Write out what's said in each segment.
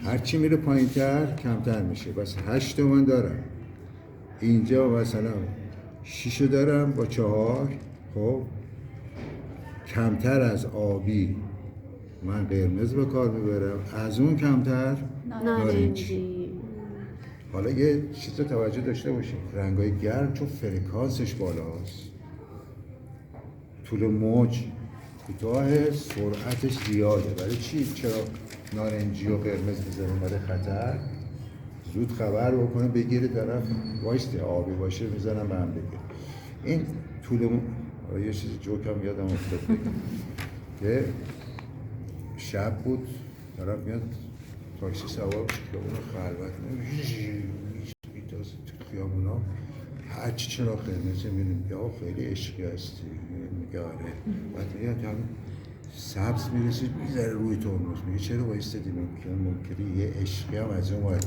هرچی میره پایینتر کمتر میشه. بس 8 تومن دارم، اینجا مثلا 6 دارم با 4. خب کمتر از آبی من قرمز به کار میبرم، از اون کمتر نارنجی. حالا یه چیز رو توجه داشته باشید، رنگای گرم چون فرکانسش بالاست، طول موج کوتاه، سرعتش زیاده. برای چی؟ چرا نارنجی و قرمز میذاریم؟ برای خطر، زود خبر بکنه بگیره طرف، وایسته آبی باشه میذارم به هم بگیر. این طول یه چیز جوکم یادم افتاد بگم که شب بود، طرف میاد تاکسی سوار خیابون خلوت میتاز تو خیابونا، هرچی چرا قرمز میبینیم یا خیلی عشقی هستی، میگه آره. بعد میگه هم سبز میرسید میذاره روی ترمز، میگه چرا بایستدی؟ ممکنه یه عشقی هم از اون باید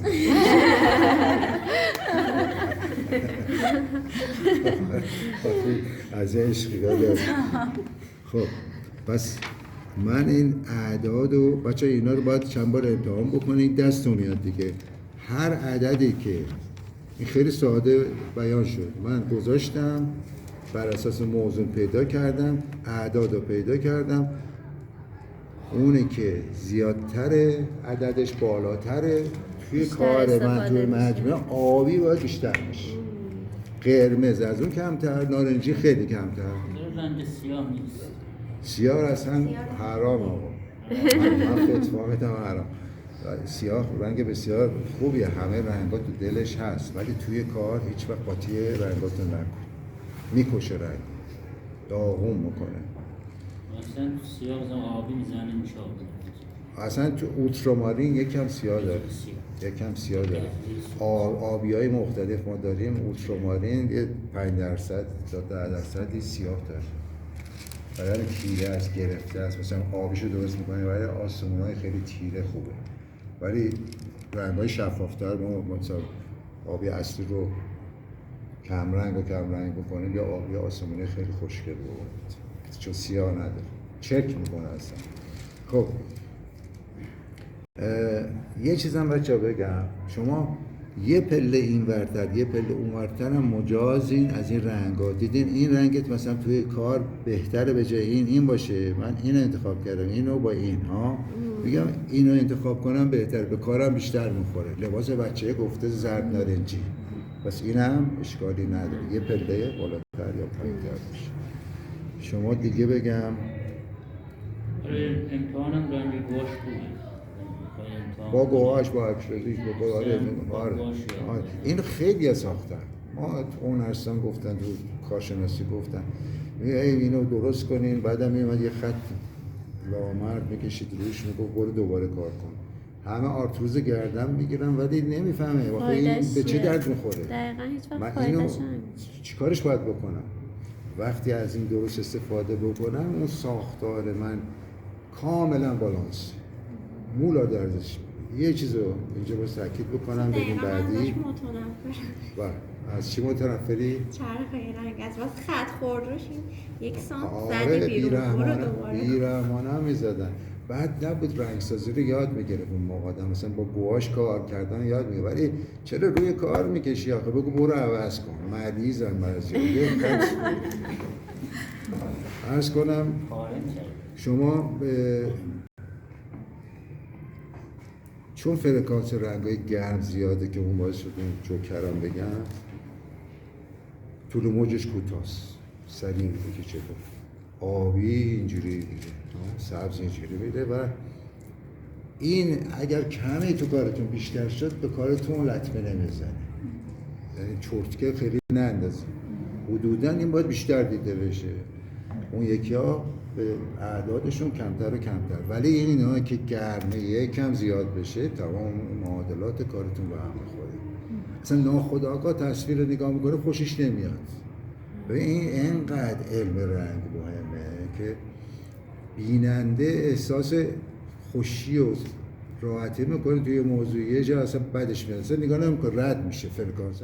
از عشقی داد. خب پس من این اعداد و بچه اینا رو باید چند بار امتحان بکنید، دستون میاد دیگه. هر عددی که این خیلی ساده بیان شد، من گذاشتم بر اساس موضوع پیدا کردم، اعداد رو پیدا کردم، اونی که زیادتره عددش بالاتره توی کار من توی مجموعه آبی باید بیشتر میشه، قرمز از اون کمتر، نارنجی خیلی کمتر. رنگ سیاه نیست، سیاه اصلا حرام آقا. من فتوامتم حرام. سیاه رنگ بسیار خوبیه، همه رنگا تو دلش هست، ولی توی کار هیچ وقت قاطی رنگاتو نکن، میکشه رنگ، داغون میکنه. مثلا سیاه مثلا آبی میزنه میشه اصلا تو اوترامارین یکم سیاه داره، یکم سیاه داره. آبیای مختلف ما داریم، اوترامارین یه 5% تا 10% سیاه داره، برای تیره است، گرفته است. مثلا آبیشو درست میکنه برای آسمونای خیلی تیره خوبه، ولی رنگ‌های شفافتر ما مثلا آبی اصلی رو کم رنگ بکنیم یا آبی آسمونی خیلی خوشگل بکنیم چون سیاه نداره، چک میکنه اصلا. خب یه چیزم بچه بگم، شما یه پله این ورتر یه پله اون ورتر هم مجازین از این رنگا. دیدین این رنگت مثلا توی کار بهتره به جای این باشه، من اینو انتخاب کردم، اینو با این میگم اینو انتخاب کنم بهتر، به کارم بیشتر میخوره. لباس بچه گفته زرد نارنجی، پس این هم اشکالی نداره، یه پله بالاتر یا پایین‌تر باشه. شما دیگه بگم امتحانم رنگ گوش خوبه، با گوهاش با اکریلیک با آره. این خیلی ساختن، ما اون هستن گفتن تو کارشناسی گفتن اینو درست کنین، بعدم میومد یه خط لامرد میکشید روش، میگفت برو دوباره کار کن. همه آرتروز گردن میگیرن ولی نمیفهمه واقعا این به چه درد میخوره. دقیقاً هیچ وقت من فایده‌ش اینو نمیشه. چیکارش باید بکنم؟ وقتی از این درست استفاده بکنم اون ساختار من کاملا بالانس، مولا درزش. یه چیز رو اینجا باید تاکید بکنم بگیم بعدی. و از چی متنفری؟ چرخ رنگ از واسه خط خوردوش یک سانت آره زدی بیرون، برو دوباره. بیرحمانه هم میزدن. بعد نبود رنگسازی رو یاد میگرفت اون موقع آدم، مثلا با گواش کار کردن یاد میگه، ولی چرا روی کار میکشی آخه؟ بگو برو عوض کن، مریضن بعضی. عرض کنم شما چون فرکانس رنگای گرم زیاده که اون باعث شد اون جوکرم بگم طول موجش کوتاست، سریع میکشه، آبی اینجوری دیگه، سبز اینجوری میده. و این اگر کمی تو کارتون بیشتر شد به کارتون لطمه نمیزنه، یعنی چرتکه خیلی نندازه. حدوداً این باید بیشتر دیده بشه، اون یکی ها به اعدادشون کمتر و کمتر، ولی اینا که گرمه یکم زیاد بشه تمام معادلات کارتون به هم میخوره. اصلا ناخودآگاه تصویر رو نگاه میکنه خوشش نمیاد. و این اینقدر علم رنگ مهمه که بیننده احساس خوشی و راحتی میکنه توی موضوع، یه جا اصلا بدش میاد، اصلا نگاه نمیکنه، رد میشه فرکانس.